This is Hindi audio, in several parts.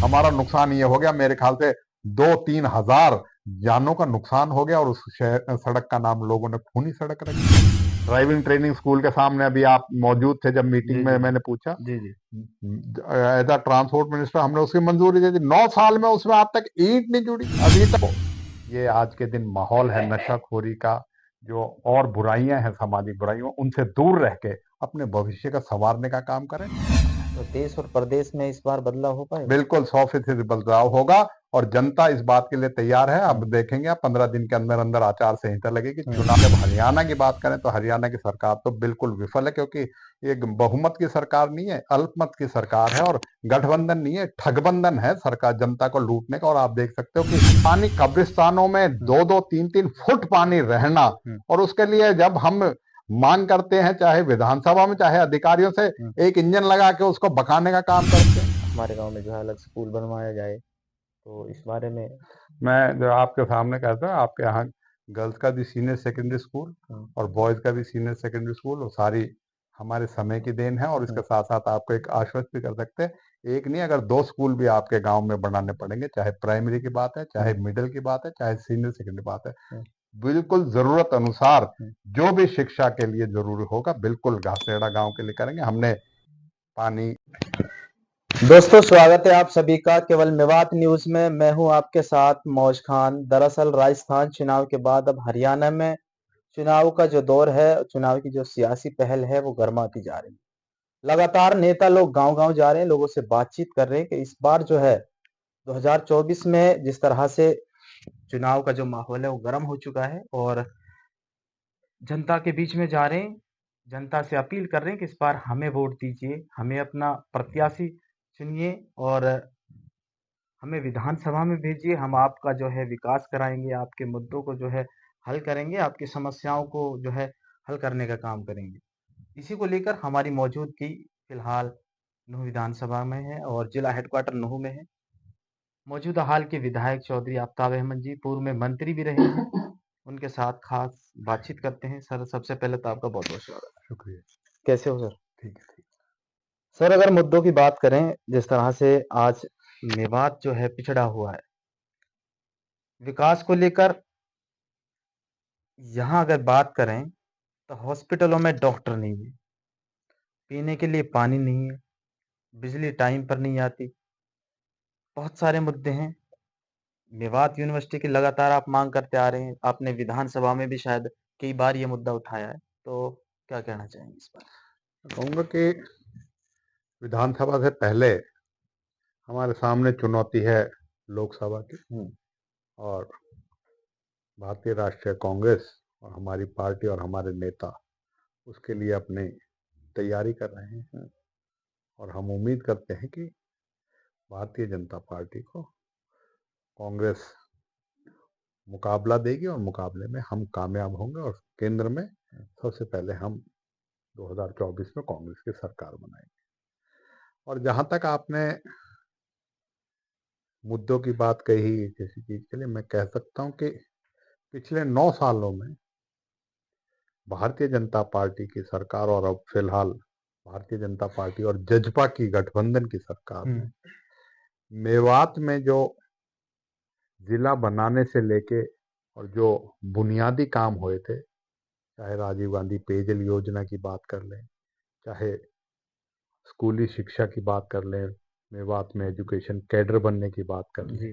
हमारा नुकसान ये हो गया, मेरे ख्याल से 2-3 हजार जानों का नुकसान हो गया, और उस सड़क का नाम लोगों ने खूनी सड़क रखी। ड्राइविंग ट्रेनिंग स्कूल के सामने अभी आप मौजूद थे जब जी मीटिंग में जी मैंने पूछा, जी जी। एज अ ट्रांसपोर्ट मिनिस्टर हमने उसकी मंजूरी दे दी। 9 साल में उसमें आज तक ईंट नहीं जुड़ी अभी तक। ये आज के दिन माहौल है नशाखोरी का, जो और बुराइयां हैं, सामाजिक बुराइयां, उनसे दूर रह के अपने भविष्य का संवारने का काम करें। तो देश और प्रदेश में इस बार बदलाव हो पाएगा? बिल्कुल 100% बदलाव होगा, और जनता इस बात के लिए तैयार है। अब हम्म देखेंगे आप 15 दिन के अंदर अंदर आचार संहिता लगेगी हम्म चुनाव। जब हरियाणा की बात करें तो हरियाणा की सरकार तो बिल्कुल विफल है, क्योंकि ये बहुमत की सरकार नहीं है, अल्पमत की सरकार है, और गठबंधन नहीं है, ठगबंधन है सरकार जनता को लूटने का। और आप देख सकते हो कि पानी कब्रिस्तानों में हम्म 2-2, 3-3 फुट पानी रहना, हम्म और उसके लिए जब हम मांग करते हैं, चाहे विधानसभा में चाहे अधिकारियों से, हम्म। एक इंजन लगा के उसको भगाने का काम करते हैं। हमारे गांव में जो है अलग स्कूल बनवाया जाए, तो इस बारे में। मैं जो आपके सामने कहता हूँ, आपके यहाँ गर्ल्स का भी सीनियर सेकेंडरी स्कूल हम्म और बॉयज का भी सीनियर सेकेंडरी स्कूल, वो सारी हमारे समय की देन है। और इसके हम्म साथ साथ आपको एक आश्वस्त भी कर सकते हैं, एक नहीं अगर 2 स्कूल भी आपके गांव में बनाने पड़ेंगे, चाहे प्राइमरी की बात है, चाहे हम्म मिडिल की बात है, चाहे सीनियर सेकेंडरी बात है, हम्म बिल्कुल जरूरत अनुसार हम्म। जो भी शिक्षा के लिए जरूरी होगा, बिल्कुल घासेड़ा गांव के लिए करेंगे। हमने पानी। दोस्तों, स्वागत है आप सभी का केवल मेवात न्यूज में। मैं हूं आपके साथ मौज खान। दरअसल राजस्थान चुनाव के बाद अब हरियाणा में चुनाव का जो दौर है, चुनाव की जो सियासी पहल है, वो गर्माती जा रही है। लगातार नेता लोग गांव-गांव जा रहे हैं, लोगों से बातचीत कर रहे हैं कि इस बार जो है 2024 में जिस तरह से चुनाव का जो माहौल है वो गर्म हो चुका है, और जनता के बीच में जा रहे हैं, जनता से अपील कर रहे हैं कि इस बार हमें वोट दीजिए, हमें अपना प्रत्याशी चुनिए, और हमें विधानसभा में भेजिए। हम आपका जो है विकास कराएंगे, आपके मुद्दों को जो है हल करेंगे, आपकी समस्याओं को जो है हल करने का काम करेंगे। इसी को लेकर हमारी मौजूदगी फिलहाल नूह विधानसभा में है, और जिला हेडक्वार्टर नूह में है। मौजूदा हाल के विधायक चौधरी आफ्ताब अहमद जी पूर्व में मंत्री भी रहे हैं, उनके साथ खास बातचीत करते हैं। सर, सबसे पहले तो आपका बहुत बहुत स्वागत है। शुक्रिया। कैसे हो सर? ठीक है, ठीक। सर, अगर मुद्दों की बात करें, जिस तरह से आज मेवात जो है पिछड़ा हुआ है विकास को लेकर, यहाँ अगर बात करें तो हॉस्पिटलों में डॉक्टर नहीं है, पीने के लिए पानी नहीं है, बिजली टाइम पर नहीं आती, बहुत सारे मुद्दे हैं। मेवात यूनिवर्सिटी की लगातार आप मांग करते आ रहे हैं, आपने विधानसभा में भी शायद कई बार ये मुद्दा उठाया है, तो क्या कहना चाहेंगे इस पर? कहूंगा कि विधानसभा से पहले हमारे सामने चुनौती है लोकसभा की, हम्म और भारतीय राष्ट्रीय कांग्रेस और हमारी पार्टी और हमारे नेता उसके लिए अपनी तैयारी कर रहे हैं। हम्म और हम उम्मीद करते हैं कि भारतीय जनता पार्टी को कांग्रेस मुकाबला देगी, और मुकाबले में हम कामयाब होंगे, और केंद्र में सबसे पहले हम 2024 में कांग्रेस की सरकार बनाएंगे। और जहां तक आपने मुद्दों की बात कही किसी चीज के लिए, मैं कह सकता हूं कि पिछले 9 सालों में भारतीय जनता पार्टी की सरकार, और अब फिलहाल भारतीय जनता पार्टी और जजपा की गठबंधन की सरकार ने हम्म मेवात में जो जिला बनाने से लेके और जो बुनियादी काम हुए थे, चाहे राजीव गांधी पेयजल योजना की बात कर लें, चाहे स्कूली शिक्षा की बात कर लें, मेवात में एजुकेशन कैडर बनने की बात कर लें, जी।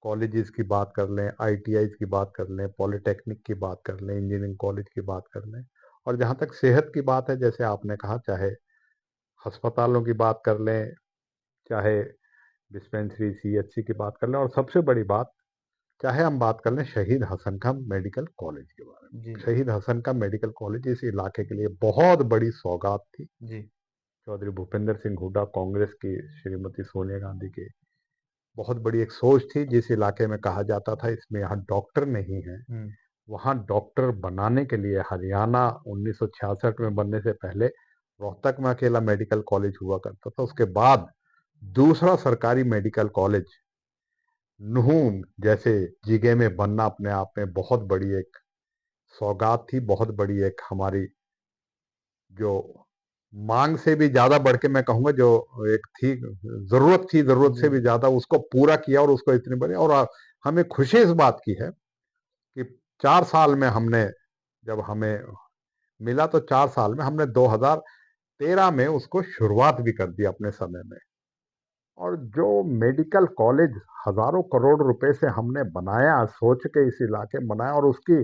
कॉलेजेस की बात कर लें, आईटीआईज की बात कर लें, पॉलिटेक्निक की बात कर लें, इंजीनियरिंग कॉलेज की बात कर लें, और जहाँ तक सेहत की बात है, जैसे आपने कहा, चाहे अस्पतालों की बात कर लें, चाहे डिस्पेंसरी सीएचसी की बात कर लें, और सबसे बड़ी बात, चाहे हम बात कर लें शहीद हसन खां मेडिकल कॉलेज के बारे में। जी शहीद हसन खां मेडिकल कॉलेज इस इलाके के लिए बहुत बड़ी सौगात थी। जी। चौधरी भूपेंद्र सिंह हुड्डा, कांग्रेस की श्रीमती सोनिया गांधी की बहुत बड़ी एक सोच थी। जिस इलाके में कहा जाता था इसमें यहाँ डॉक्टर नहीं है, हम्म वहाँ डॉक्टर बनाने के लिए हरियाणा 1966 में बनने से पहले रोहतक में अकेला मेडिकल कॉलेज हुआ करता था। उसके बाद दूसरा सरकारी मेडिकल कॉलेज नून जैसे जिगे में बनना अपने आप में बहुत बड़ी एक सौगात थी, बहुत बड़ी एक हमारी जो मांग से भी ज्यादा बढ़ के मैं कहूंगा जो एक थी जरूरत से जी, भी ज्यादा उसको पूरा किया और उसको इतनी बड़ी। और हमें खुशी इस बात की है कि 4 साल में हमने, जब हमें मिला तो 4 साल में हमने 2013 में उसको शुरुआत भी कर दी अपने समय में। और जो मेडिकल कॉलेज हजारों करोड़ रुपए से हमने बनाया, सोच के इस इलाके में बनाया, और उसकी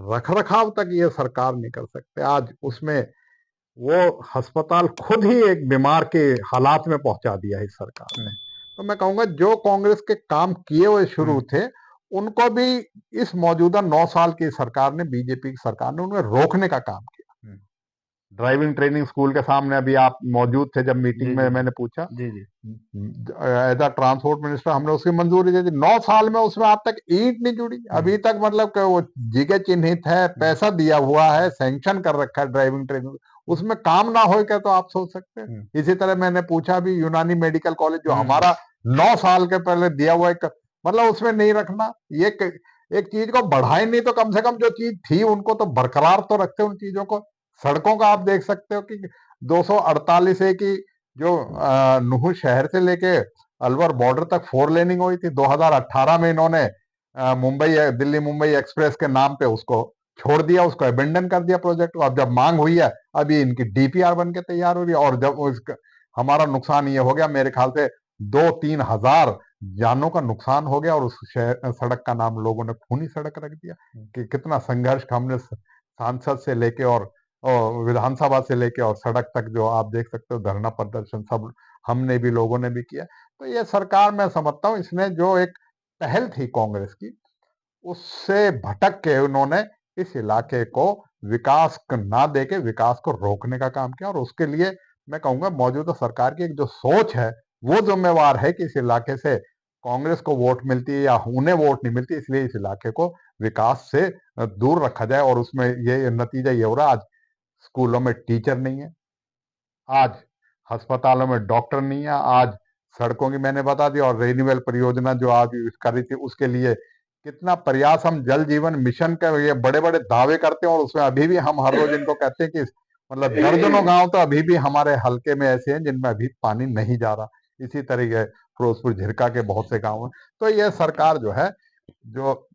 रख रखाव तक ये सरकार नहीं कर सकते। आज उसमें वो अस्पताल खुद ही एक बीमार के हालात में पहुंचा दिया है इस सरकार ने। हुँ, तो मैं कहूंगा जो कांग्रेस के काम किए हुए शुरू हुँ, थे, उनको भी इस मौजूदा 9 साल की सरकार ने, बीजेपी की सरकार ने, उन्हें रोकने का काम किया। हुँ। ड्राइविंग ट्रेनिंग स्कूल के सामने अभी आप मौजूद थे जब मीटिंग जी, में जी, जी। मैंने पूछा, जी, जी। एज अ ट्रांसपोर्ट मिनिस्टर हमने उसकी मंजूरी दे दी। 9 साल में उसमें आज तक ईंट नहीं जुड़ी हुँ, अभी तक, मतलब कि वो जगह चिन्हित है, हुँ, पैसा दिया हुआ है, हुँ, सैंक्शन कर रखा है ड्राइविंग ट्रेनिंग, हुँ, उसमें काम ना हो क्या? तो आप सोच सकते हैं। हुँ, इसी तरह मैंने पूछा भी यूनानी मेडिकल कॉलेज जो हुँ, हुँ, हमारा 9 साल के पहले दिया हुआ एक, मतलब उसमें नहीं रखना। ये एक चीज को बढ़ाए नहीं तो कम से कम जो चीज थी उनको तो बरकरार तो रखते उन चीजों को। सड़कों का आप देख सकते हो कि 248 ए की जो नुहू शहर से लेके अलवर बॉर्डर तक 4 लेनिंग हुई थी, 2018 में इन्होंने मुंबई दिल्ली मुंबई एक्सप्रेस के नाम पे उसको छोड़ दिया, उसको अबेंडन कर दिया प्रोजेक्ट को। अब जब मांग हुई है, अभी इनकी डीपीआर बन के तैयार हो रही है। और जब हमारा नुकसान ये हो गया, मेरे ख्याल से 2-3 हजार जानों का नुकसान हो गया, और उस सड़क का नाम लोगों ने खूनी सड़क रख दिया। हुँ। कि कितना संघर्ष हमने सांसद से लेके और विधानसभा से लेके और सड़क तक, जो आप देख सकते हो, धरना प्रदर्शन सब हमने भी, लोगों ने भी किया। तो ये सरकार, मैं समझता हूँ, इसने जो एक पहल थी कांग्रेस की, उससे भटक के उन्होंने इस इलाके को विकास ना देके विकास को रोकने का काम किया। और उसके लिए मैं कहूंगा मौजूदा सरकार की एक जो सोच है, वो जिम्मेवार है कि इस इलाके से कांग्रेस को वोट मिलती है या उन्हें वोट नहीं मिलती, इसलिए इस इलाके को विकास से दूर रखा जाए। और उसमें ये नतीजा ये हो रहा है, आज स्कूलों में टीचर नहीं है, आज अस्पतालों में डॉक्टर नहीं है, आज सड़कों की मैंने बता दी, और रेन्यूअल परियोजना जो आज कर रही थी उसके लिए कितना प्रयास, हम जल जीवन मिशन के ये बड़े बड़े दावे करते हैं, और उसमें अभी भी हम हर रोज इनको कहते हैं कि मतलब दर्जनों गांव तो अभी भी हमारे हलके में ऐसे हैं जिनमें अभी पानी नहीं जा रहा। इसी तरीके फिरोजपुर झिरका के बहुत से गांव हैं। तो ये सरकार जो है, जो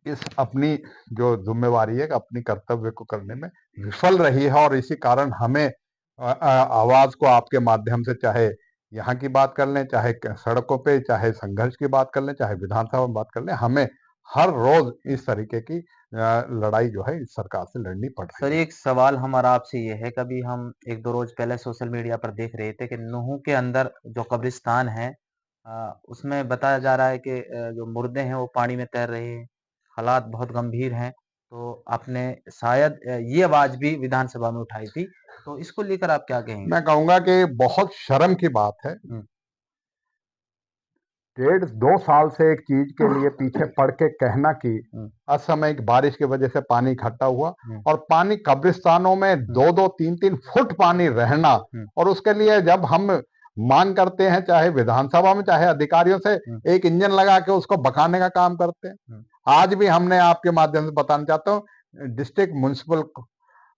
इस अपनी जो जिम्मेवारी है, अपनी कर्तव्य को करने में विफल रही है। और इसी कारण हमें आवाज को आपके माध्यम से, चाहे यहाँ की बात कर लें, चाहे सड़कों पे, चाहे संघर्ष की बात कर लें, चाहे विधानसभा में बात कर लें, हमें हर रोज इस तरीके की लड़ाई जो है इस सरकार से लड़नी पड़ सर, रही है। एक सवाल हमारा आपसे ये है, कभी हम 1-2 रोज़ पहले सोशल मीडिया पर देख रहे थे कि नुहू के अंदर जो कब्रिस्तान है उसमें बताया जा रहा है कि जो मुर्दे हैं वो पानी में तैर रहे हैं, हालात बहुत गंभीर हैं। तो आपने शायद ये आवाज़ भी विधानसभा में उठाई थी, तो इसको लेकर आप क्या कहेंगे? मैं कहूंगा कि बहुत शर्म की बात है, हुँ, 1.5-2 साल से एक चीज के लिए पीछे पड़ के कहना कि हुँ, असामयिक बारिश की वजह से पानी इकट्ठा हुआ, हुँ, और पानी कब्रिस्तानों में हुँ, 2-2 3-3 फुट पानी रहना। हुँ, और उसके लिए जब हम मांग करते हैं, चाहे विधानसभा में, चाहे अधिकारियों से, हुँ, एक इंजन लगा के उसको बकाने का काम करते हैं। हुँ, आज भी हमने आपके माध्यम से बताना चाहता हूँ, डिस्ट्रिक्ट म्युनिसिपल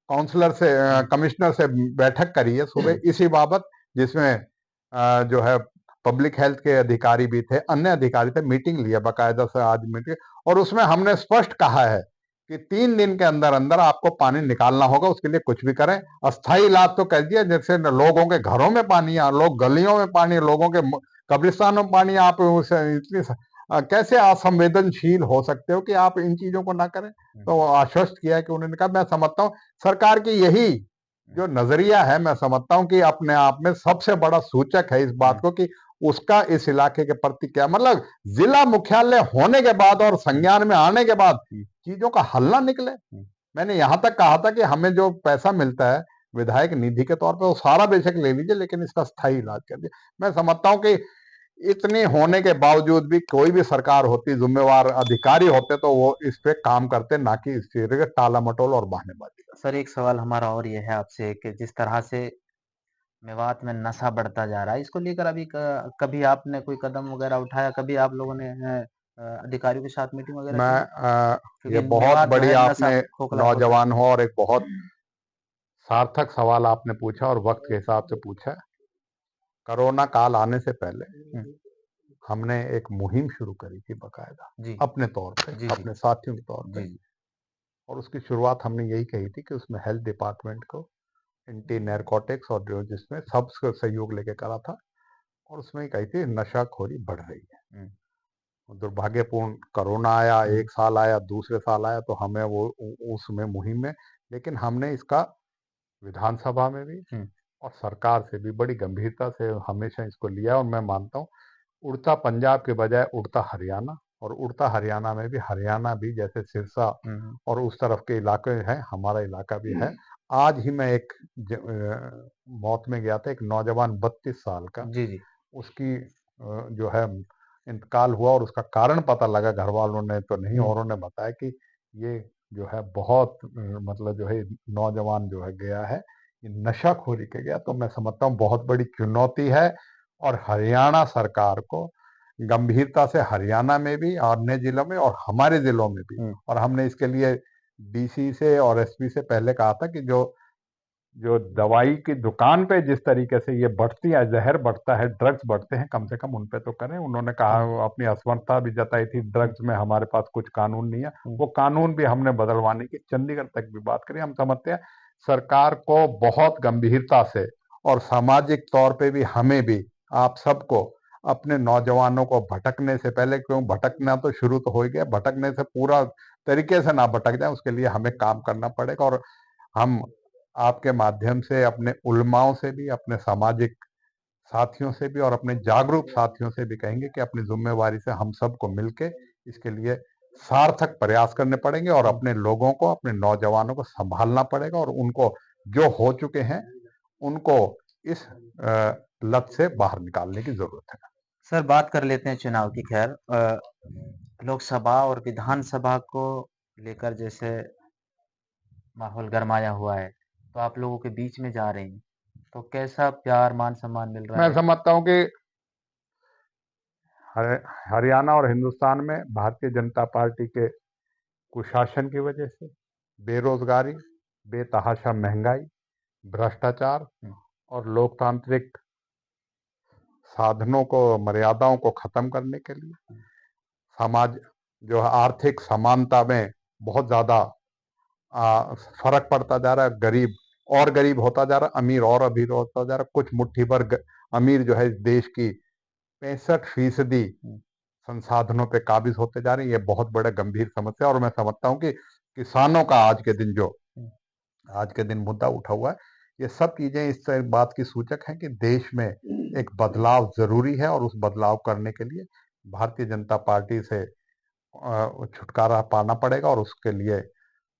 काउंसलर से, हुँ, कमिश्नर से बैठक करी है हुँ, सुबह इसी बाबत, जिसमें जो है पब्लिक हेल्थ के अधिकारी भी थे, अन्य अधिकारी थे, मीटिंग लिया बाकायदा से आज मीटिंग। और उसमें हमने स्पष्ट कहा है कि 3 दिन के अंदर अंदर आपको पानी निकालना होगा, उसके लिए कुछ भी करें। अस्थायी इलाज तो कह दिया, जैसे लोगों के घरों में पानी आ, लोग गलियों में पानी, लोगों के कब्रिस्तानों में पानी, आप उसे इतनी कैसे असंवेदनशील हो सकते हो कि आप इन चीजों को ना करें? हुँ, तो आश्वस्त किया कि उन्होंने कहा, मैं समझता हूँ सरकार की यही हुँ, जो नजरिया है, मैं समझता हूं कि अपने आप में सबसे बड़ा सूचक है इस बात हुँ, को कि उसका इस इलाके के प्रति क्या, मतलब जिला मुख्यालय होने के बाद और हुँ, संज्ञान में आने के बाद हुँ, चीजों का हल ना निकले। हुँ। मैंने यहां तक कहा था कि हमें जो पैसा मिलता है विधायक निधि के तौर पे, वो सारा बेशक ले लीजिए, लेकिन इसका स्थायी इलाज कर दिए। मैं समझता हूं कि इतने होने के बावजूद भी कोई भी सरकार होती, जिम्मेवार अधिकारी होते, तो वो इस पे काम करते, ना कि इस चीज के टाला मटोल और बहानेबाजी करते। सर, एक सवाल हमारा और ये है आपसे कि जिस तरह से मेवात में नशा बढ़ता जा रहा है, इसको लेकर अभी कभी आपने कोई कदम वगैरह उठाया? कभी आप लोगों ने अधिकारियों के साथ मीटिंग वगैरह की? मैं ये क्योंकि बहुत मेवात जो बड़ी है नशा आपने खोखला हो चुका नौजवान है। हो और एक बहुत सार्थक सवाल आपने पूछा और वक्त के हिसाब से पूछा है। कोरोना काल आने से पहले हमने एक मुहिम शुरू करी थी बकायदा, जी, अपने तौर पे, जी, जी, अपने साथियों के तौर पे। जी, जी, और उसकी शुरुआत हमने यही कही थी कि उसमें हेल्थ डिपार्टमेंट को, एंटी नैरकोटिक्स और जो जिसमें सबसे सहयोग लेके करा था। और उसमें ही कही थी नशाखोरी बढ़ रही है। हुँ, दुर्भाग्यपूर्ण कोरोना आया, हुँ, एक साल आया, दूसरे साल आया, तो हमें वो उसमें मुहिम में, लेकिन हमने इसका विधानसभा में भी हुँ, और सरकार से भी बड़ी गंभीरता से हमेशा इसको लिया। और मैं मानता हूँ उड़ता पंजाब के बजाय उड़ता हरियाणा, और उड़ता हरियाणा में भी हरियाणा भी जैसे सिरसा हुँ, हुँ, और उस तरफ के इलाके हैं, हमारा इलाका भी है। आज ही मैं एक मौत में गया था, एक नौजवान 32 साल का, जी, जी, उसकी जो है इंतकाल हुआ, और उसका कारण पता लगा, घर वालों ने तो नहीं, हुँ, औरों ने बताया कि ये जो है बहुत मतलब जो है नौजवान जो है गया है, ये नशाखोरी के गया। तो मैं समझता हूँ बहुत बड़ी चुनौती है, और हरियाणा सरकार को गंभीरता से, हरियाणा में भी, अन्य जिलों में और हमारे जिलों में भी। हुँ, और हमने इसके लिए डीसी से और एसपी से पहले कहा था कि जो जो दवाई की दुकान पे जिस तरीके से ये बढ़ती है, जहर बढ़ता है, ड्रग्स बढ़ते हैं, कम से कम उन पे तो करें। उन्होंने कहा, हुँ, अपनी असमर्थता भी जताई थी, हुँ, ड्रग्स में हमारे पास कुछ कानून नहीं है। हुँ, वो कानून भी हमने बदलवाने की चंडीगढ़ तक भी बात करी। हम समझते हैं सरकार को बहुत गंभीरता से, और सामाजिक तौर पे भी हमें भी, आप सबको अपने नौजवानों को भटकने से पहले, क्यों भटकना तो शुरू तो हो ही गया, भटकने से पूरा तरीके से ना भटक जाए, उसके लिए हमें काम करना पड़ेगा। और हम आपके माध्यम से अपने उलमाओं से भी, अपने सामाजिक साथियों से भी और अपने जागरूक साथियों से भी कहेंगे कि अपनी जिम्मेवारी से हम सबको मिलके इसके लिए सार्थक प्रयास करने पड़ेंगे, और हुँ। अपने लोगों को, अपने नौजवानों को संभालना पड़ेगा, और उनको जो हो चुके हैं उनको इस लत से बाहर निकालने की जरूरत है। सर बात कर लेते हैं चुनाव की खैर लोकसभा और विधानसभा को लेकर जैसे माहौल गरमाया हुआ है, तो आप लोगों के बीच में जा रहे हैं, तो कैसा प्यार, मान-सम्मान मिल रहा मैं है? समझता हूँ कि हरियाणा और हिंदुस्तान में भारतीय जनता पार्टी के कुशासन की वजह से बेरोजगारी, बेतहाशा महंगाई, भ्रष्टाचार हुँ, और लोकतांत्रिक साधनों को, मर्यादाओं को खत्म करने के लिए, हुँ, समाज जो है आर्थिक समानता में बहुत ज्यादा फर्क पड़ता जा रहा है। गरीब और गरीब होता जा रहा है, अमीर और अमीर होता जा रहा है। कुछ मुट्ठी भर अमीर जो है इस देश की 65% हुँ, संसाधनों पे काबिज होते जा रहे हैं। ये बहुत बड़ा गंभीर समस्या है, और मैं समझता हूँ कि किसानों का हुँ, आज के दिन मुद्दा उठा हुआ है, ये सब चीजें इस बात की सूचक हैं कि देश में एक बदलाव जरूरी है, और उस बदलाव करने के लिए भारतीय जनता पार्टी से छुटकारा पाना पड़ेगा। और उसके लिए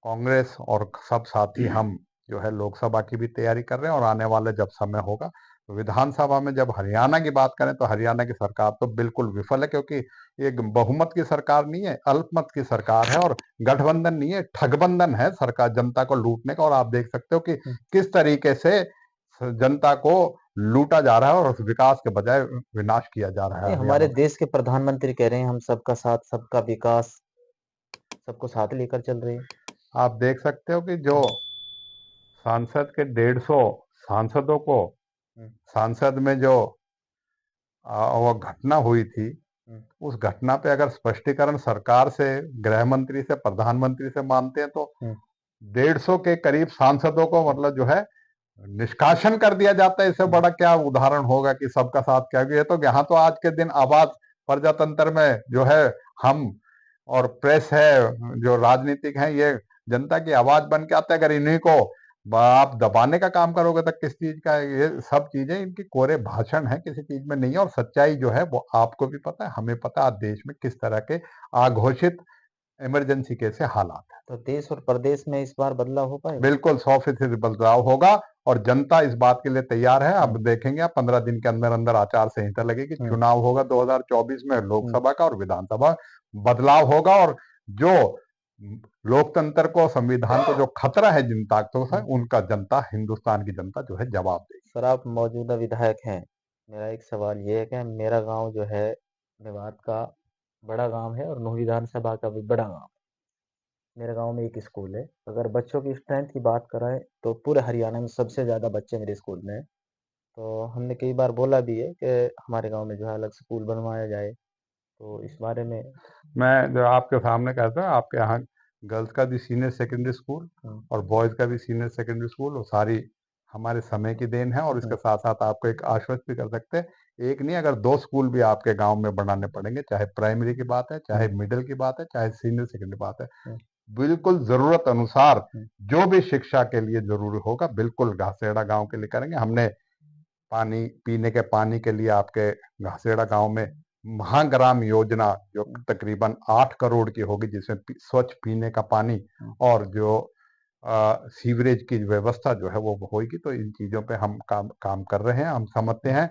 कांग्रेस और सब साथी हम जो है लोकसभा की भी तैयारी कर रहे हैं, और आने वाले जब समय होगा तो विधानसभा में जब हरियाणा की बात करें, तो हरियाणा की सरकार तो बिल्कुल विफल है, क्योंकि ये बहुमत की सरकार नहीं है, अल्पमत की सरकार है, और गठबंधन नहीं है, ठगबंधन है सरकार, जनता को लूटने का। और आप देख सकते हो कि हुँ। किस तरीके से जनता को लूटा जा रहा है, और विकास के बजाय विनाश किया जा रहा नहीं, है हमारे हरियाणा में। देश के प्रधानमंत्री कह रहे हैं हम सबका साथ, सबका विकास, सबको साथ लेकर चल रहे हैं। आप देख सकते हो कि जो सांसद के 150 सांसदों को, हुँ, सांसद में जो वो घटना हुई थी, हुँ, उस घटना पे अगर स्पष्टीकरण सरकार से, गृह मंत्री से, प्रधानमंत्री से मांगते हैं, तो हुँ, 150 के करीब सांसदों को हुँ, मतलब जो है निष्कासन कर दिया जाता है। इससे हुँ, बड़ा क्या उदाहरण होगा कि सबका साथ क्या है। तो यहाँ तो आज के दिन आवाज प्रजातंत्र में जो है हम और प्रेस है, जो राजनीतिक हैं, ये जनता की आवाज बन के आता है। अगर इन्हीं को आप दबाने का काम करोगे तो किस चीज का, ये सब चीजें इनकी कोरे भाषण है, किसी चीज में नहीं है। और सच्चाई जो है वो आपको भी पता है, हमें पता है, आज देश में किस तरह के अघोषित इमरजेंसी कैसे हालात है। तो देश और प्रदेश में इस बार बदलाव हो पाएगा? बिल्कुल 100% बदलाव होगा, और जनता इस बात के लिए तैयार है। अब हुँ, देखेंगे आप 15 दिन के अंदर अंदर आचार संहिता लगेगी, हुँ, चुनाव होगा 2024 में, हुँ, लोकसभा का और विधानसभा, बदलाव होगा। और जो लोकतंत्र को, संविधान को जो खतरा है जिन ताकतों से, हुँ। उनका जनता, हिंदुस्तान की जनता जो है जवाब देगी। सर आप मौजूदा विधायक हैं। मेरा एक सवाल ये है कि मेरा गाँव जो है मेवात का बड़ा गाँव है और नूह विधानसभा का भी बड़ा गाँव है। मेरे गांव में एक स्कूल है। अगर बच्चों की स्ट्रेंथ की बात करें तो पूरे हरियाणा में सबसे ज़्यादा बच्चे मेरे स्कूल में हैं। तो हमने कई बार बोला भी है कि हमारे गांव में जो है अलग स्कूल बनवाया जाए। तो इस बारे में मैं जो आपके सामने कहता हूँ, आपके यहाँ गर्ल्स का भी सीनियर सेकेंडरी स्कूल हाँ, और बॉयज़ का भी सीनियर सेकेंडरी स्कूल, वो सारी हमारे समय की देन है। और इसके हाँ, साथ साथ आपको एक आश्वस्त भी कर सकते हैं, एक नहीं अगर दो स्कूल भी आपके गांव में बनाने पड़ेंगे, चाहे प्राइमरी की बात है, चाहे हाँ, मिडिल की बात है, चाहे सीनियर सेकेंडरी बात है, हाँ, बिल्कुल जरूरत अनुसार हाँ, जो भी शिक्षा के लिए जरूरी होगा बिल्कुल घासेड़ा गांव के लिए करेंगे। हमने पानी पीने के पानी के लिए आपके घासेड़ा गांव में महाग्राम योजना जो हाँ, तकरीबन 8 करोड़ की होगी, जिसमें स्वच्छ पीने का पानी हाँ, और जो सीवरेज की व्यवस्था जो है वो होगी। तो इन चीजों पे हम काम काम कर रहे हैं। हम समझते हैं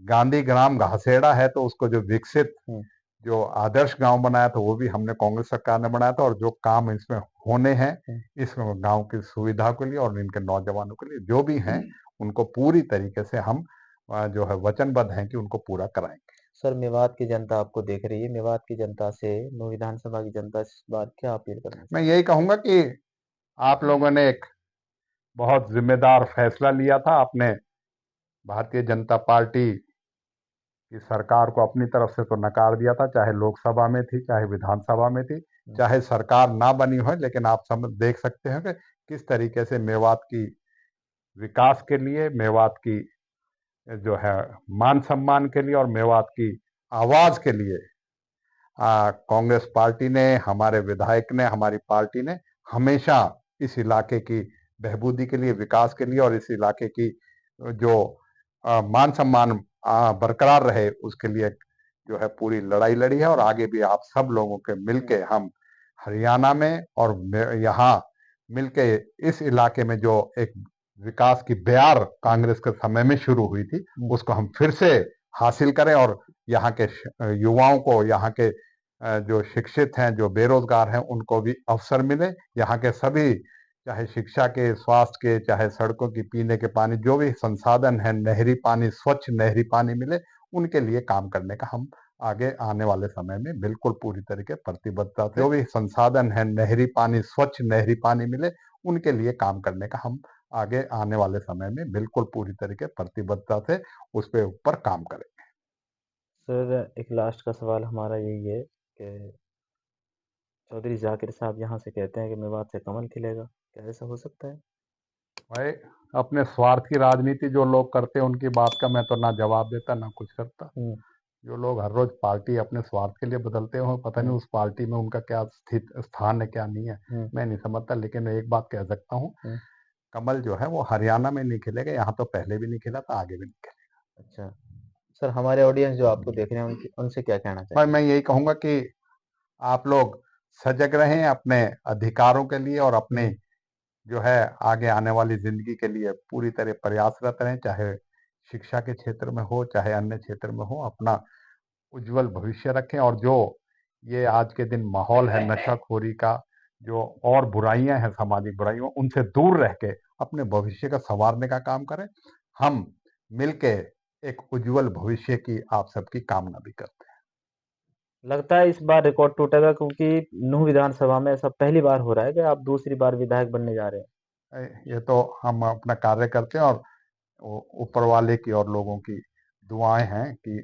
गांधी ग्राम घासेड़ा है तो उसको जो विकसित हाँ, जो आदर्श गांव बनाया था वो भी हमने कांग्रेस सरकार ने बनाया था, और जो काम इसमें होने हैं हाँ। इस गांव की सुविधा के लिए और इनके नौजवानों के लिए जो भी हैं उनको पूरी तरीके से हम जो है वचनबद्ध हैं कि उनको पूरा कराएंगे। सर, मेवात की जनता आपको देख रही है। मेवात की जनता से नूह विधानसभा की जनता से इस बार क्या अपील करना मैं चाहेंगे? यही कहूंगा कि आप लोगों ने एक बहुत जिम्मेदार फैसला लिया था। आपने भारतीय जनता पार्टी की सरकार को अपनी तरफ से तो नकार दिया था, चाहे लोकसभा में थी चाहे विधानसभा में थी, हाँ, चाहे सरकार ना बनी हो, लेकिन आप समझ देख सकते हैं कि किस तरीके से मेवात की विकास के लिए, मेवात की जो है मान सम्मान के लिए और मेवात की आवाज के लिए कांग्रेस पार्टी ने, हमारे विधायक ने, हमारी पार्टी ने हमेशा इस इलाके की बहबूदी के लिए, विकास के लिए और इस इलाके की जो मान सम्मान बरकरार रहे उसके लिए जो है पूरी लड़ाई लड़ी है। और आगे भी आप सब लोगों के मिलके हम हरियाणा में और यहाँ मिलके इस इलाके में जो एक विकास की बयार कांग्रेस के समय में शुरू हुई थी उसको हम फिर से हासिल करें, और यहाँ के युवाओं को, यहाँ के जो शिक्षित हैं, जो बेरोजगार हैं, उनको भी अवसर मिले। यहाँ के सभी, चाहे शिक्षा के, स्वास्थ्य के, चाहे सड़कों की, पीने के पानी, जो भी संसाधन है, नहरी पानी, स्वच्छ नहरी पानी मिले, उनके लिए काम करने का हम आगे आने वाले समय में बिल्कुल पूरी तरीके प्रतिबद्धता से, जो भी संसाधन है, नहरी पानी, स्वच्छ नहरी पानी मिले, उनके लिए काम करने का हम आगे आने वाले समय में बिल्कुल पूरी तरीके प्रतिबद्धता से उस पे ऊपर काम करें। सर, एक लास्ट का सवाल हमारा यही है कि चौधरी जाकिर साहब यहाँ से कहते हैं कि मेवात से कमल खिलेगा। क्या ऐसा हो सकता है? भाई, अपने स्वार्थ की राजनीति जो लोग करते हैं उनकी बात का मैं तो ना जवाब देता ना कुछ करता। हुँ, जो लोग हर रोज पार्टी अपने स्वार्थ के लिए बदलते हो, पता नहीं हुँ, उस पार्टी में उनका क्या स्थित स्थान है क्या नहीं है, हुँ, मैं नहीं समझता। लेकिन मैं एक बात कह सकता हूँ, हुँ। कमल जो है वो हरियाणा में नहीं खिलेगा, यहाँ तो पहले भी नहीं खिला था, आगे भी नहीं खिलेगा। अच्छा। सर, हमारे ऑडियंस जो आपको देख रहे हैं उनकी उनसे क्या कहना भाई, चाहेंगे? मैं यही कहूंगा कि आप लोग सजग रहें अपने अधिकारों के लिए और अपने हुँ, जो है आगे आने वाली जिंदगी के लिए पूरी तरह प्रयासरत रहें, चाहे शिक्षा के क्षेत्र में हो चाहे अन्य क्षेत्र में हो। अपना उज्जवल भविष्य रखें, और जो ये आज के दिन माहौल है नशाखोरी का, जो और बुराइयां हैं, सामाजिक बुराइयों, उनसे दूर रह के अपने भविष्य का संवारने का काम करें। हम मिलके एक उज्जवल भविष्य की आप सबकी कामना भी करते लगता है इस बार रिकॉर्ड टूटेगा क्योंकि नूंह विधानसभा में ऐसा पहली बार हो रहा है कि आप दूसरी बार विधायक बनने जा रहे हैं। हैं। ये तो हम अपना कार्य करते हैं और ऊपर वाले की और लोगों की दुआएं हैं कि